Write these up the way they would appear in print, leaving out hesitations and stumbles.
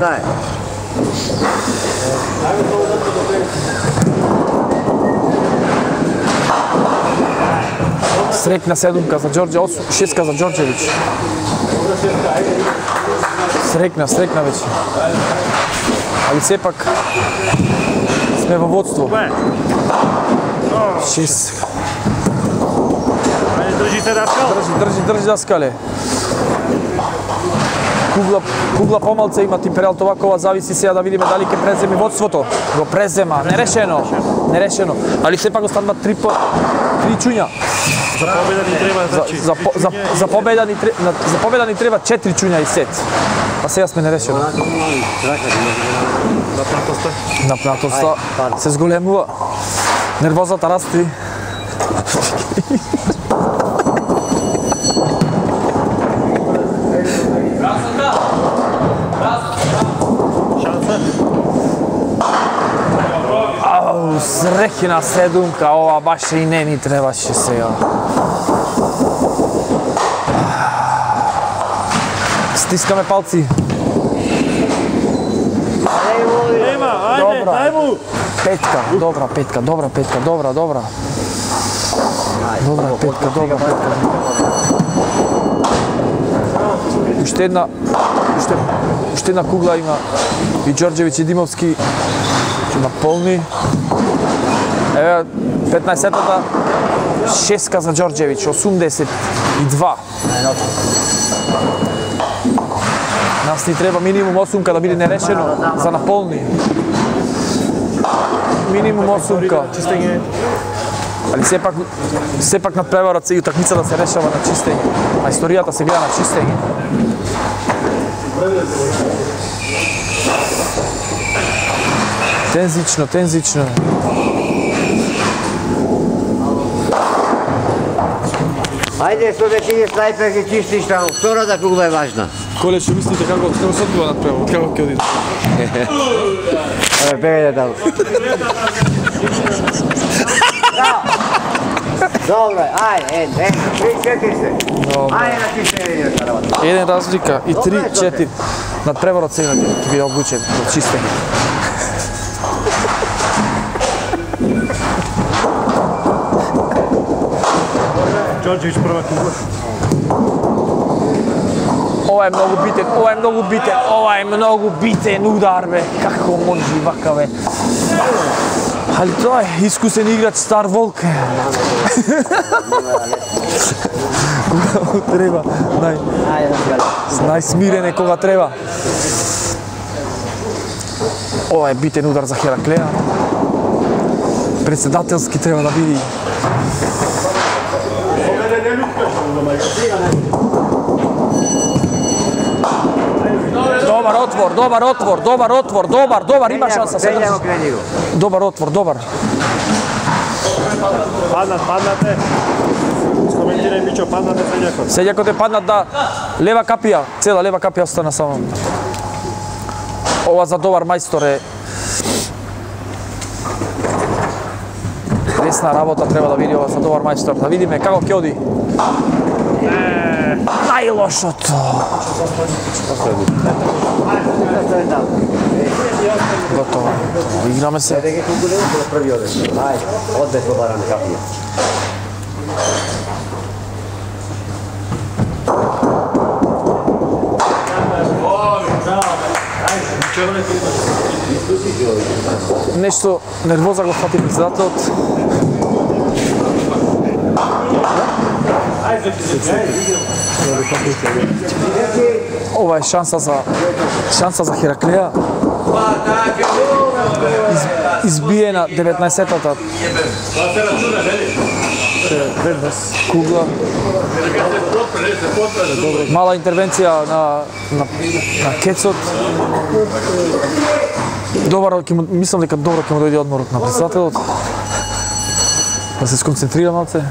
Šta je? Sretna sedumka za Đorđe, šestka za Đorđević. Sretna već. Ali sepak sme vo vodstvu. Šest. Drži se Daskal. Drži Daskale. Kugla pomalce ima Timperel Tovakova, zavisi сега да видиме дали ќе преземе водството. Го презема, нешено. Ali сепак останува три чуња. За победа ни треба, значи. За победа ни треба 4 чуња и сет. Па сега сме нерешено. Напнатоста се зголемува. Нервозата расте. Срехина седумка, ова баш и не ни требаше сега. Стискаме палци. Нема, ајде, дај му! Петка, добра петка. Добра петка. Уште една кугла има и Ѓорđević и Димовски наполни. Еве 15-тата, шестка за Ѓорđević, 82. Нас ни треба минимум 8 да биде нерешено за наполни. Минимум 8. Али сепак надпреварот се и утакмицата се решава на чистење. А историјата се гледа на чистење. Тензично. Ајде, што да ти снайпер ги чистиш таму, втората кугла е важна. Коле, што мислите како се одбива надпреварот, како ќе оди? Бегајте таму. Добре, ајде, 3-4 се. Ајде на чистење. Еден разлика и 3-4. Надпреварот сега ќе биде одлучен од чистење. Ѓорđević прва кугла. Ова е многу битен удар, бе. Како може вака, бе. Али тоа е искусен играч, стар волк. Треба, најсмирен е кога треба. Ова е битен удар за Хераклеја. Председателски треба да биде. Добар, има шанса. Добар отвор. Паднате. Скоментирај, Мичо, паднате Сеѓакот. Сеѓакот е паднат да лева капија, цела лева капија остана само. Ова за добар мајстор е лесна работа, треба да види ова за добар мајстор. Да видиме како ќе оди. Најлошото. Готово. Играме се. Ајде, одбе со баран капија. Нешто нервоза го фати председателот. Ова е шанса за Хераклеја. Избиена 19-тата кугла. Мала интервенција на Кецот. Мислам дека добро ќе му дојде одморот на председателот. Да се сконцентрира малце.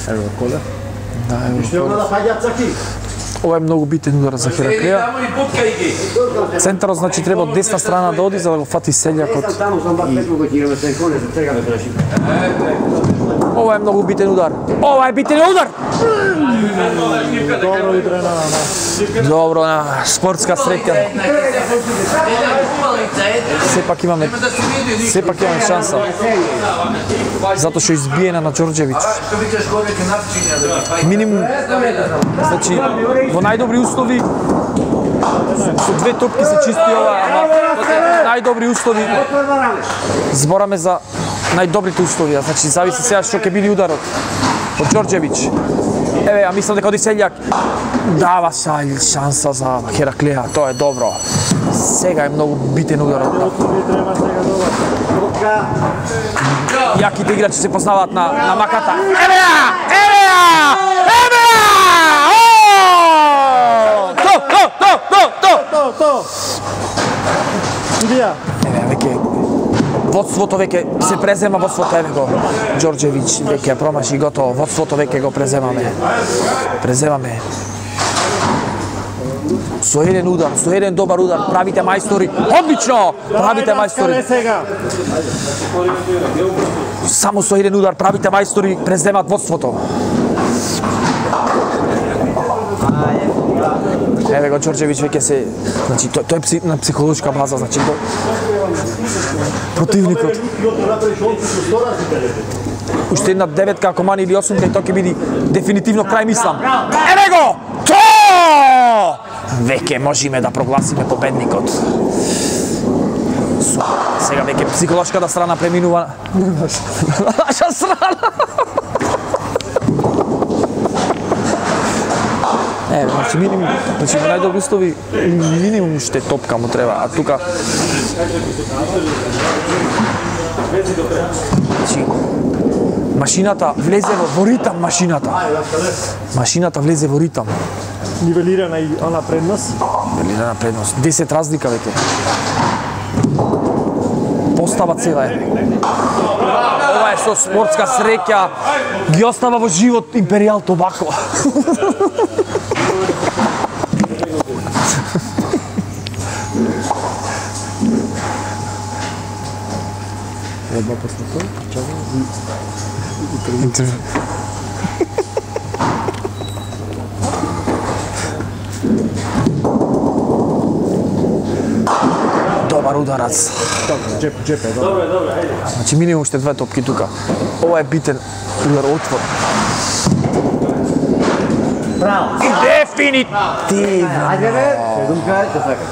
Ево Коле. Да, ево Коле. Ова е многу битен удар за Хераклеја. Центарот значи треба од десна страна да оди за да го фати Сељакот. Ова е многу битен удар. Ова е битен удар! Dobro i trenirano. Dobro, sportska sreća. Sve pak imаме šansa. Zato što je izbijena na Đorđević. Minimum, znači, во најдобри услови, со две топки се чисти ова, ама најдобри услови, збораме за најдобрите услови, значи зависи сега што ќе биде ударот од Đorđević. Еве, ја мислам дека Одиселјак дава шанса за Хераклеја, тоа е добро. Сега е многу битен ударот. Јаките играчи се познаваат на маката. Еве ја! Еве ја! Еве ја! To! Идија! Еве, веќе водството веќе се презема водството, еве го Đorđević веќе промаши готово, водството веќе го преземаме. Со еден удар, со еден добар удар, правите мајстори, одлично! Правите мајстори. Само со еден удар правите мајстори преземат водството. Еве го Đorđević веќе се, значи тој е на психолошка база, значи противникот. Уште една деветка, ако мани или 8, тој ќе биде дефинитивно крај, мислам. Еве го! То! Веќе можеме да прогласиме победникот. Сега веќе психолошката страна преминува на наша страна. Значи минимум, значи во најдобри услови минимум уште топка му треба, а тука значи машината влезе во ритам, машината влезе во ритам. Нивелирана и она предност. 10 разлика веќе. Постава цела е. Ова е со спортска среќа ги остава во живот Империјал Тобако. Одма после тоа, чакам Добар ударац. Джеп е, добро. Значи минимум уште две топки тука. Ова е битен удар отвор. Браво! Дефинитивно! Ајде бе, седумка, ќе така.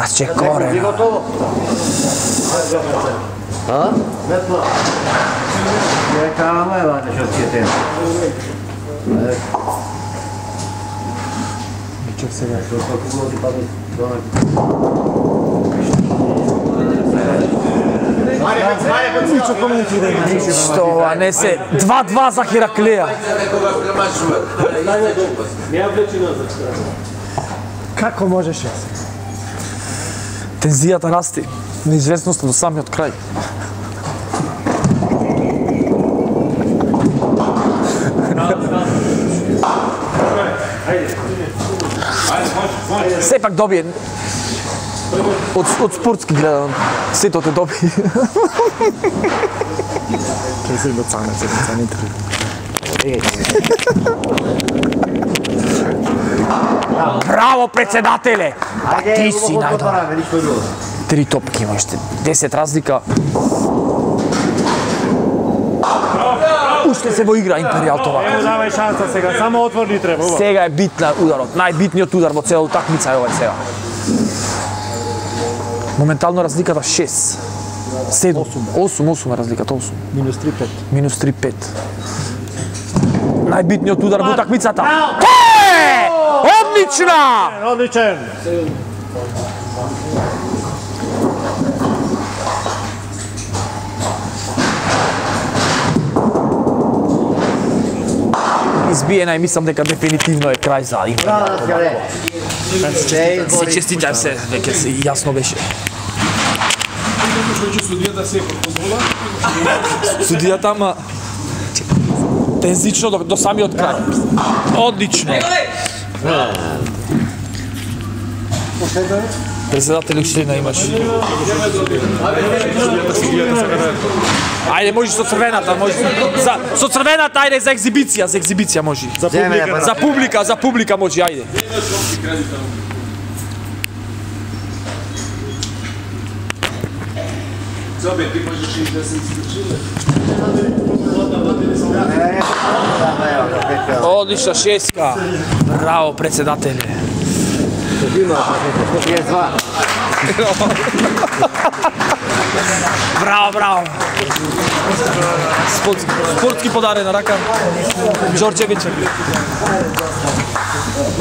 Разчекорено. Готово. А? Ветла. Ја кажаме, ваде што ќе тема. Чек сега. Што не се 2-2 за Хераклеја. Како можеше? Тензијата расти, неизвестноста до самиот крај. Сепак добие од спортски гледан, сето те доби. Ќе се доцанете. Браво, председателе! Ајде, Ти си најдобар. ништо друго. 3 топки има уште, 10 разлика. Уште се во игра Империјал Тобако. Емо давај шанса сега, само отворни треба. Сега е битна ударот, најбитниот удар во целата утакмица е овој сега. Моментално разликата 6. 7. 8 е разликата, 8. Минус 3-5. Минус 3-5. Најбитниот удар во утакмицата. Одлична! Одличен! Избиена и мислам дека дефинитивно е крај за Империјал. Се честитам се, веќе јасно беше. Судијата, ама тензично до самиот крај. Одлично. Председател Уксина имаш. Ајде, можеш со црвената, можеш. Со црвената, ајде, за екзибиција може. За публика може, ајде. Zobie, ty możesz iść do Одлична шеска. Браво, председателе. Jest dwa. Браво. Спортски подарен на рака. Джорджевич.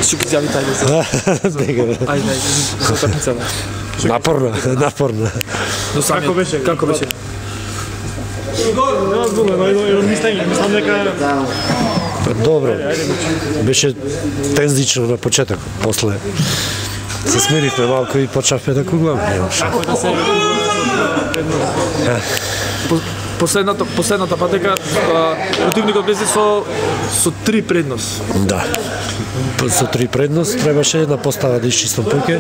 Ще ги зяви taj Ajde, utakmica. Naporno. Kako беше? Мислам дека Dobro, беше тензично на почеток, после се смирихме малко и почнахме да кугламе. Последната патека противникот беше со 3 предност. Да. Со 3 предност требаше една постава да изчистам пуќе.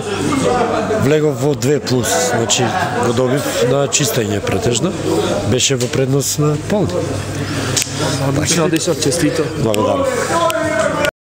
Влегов во 2+, значи го добив на чистење претежно. Беше во предност на Полди. Одлично, честито. Благодарам.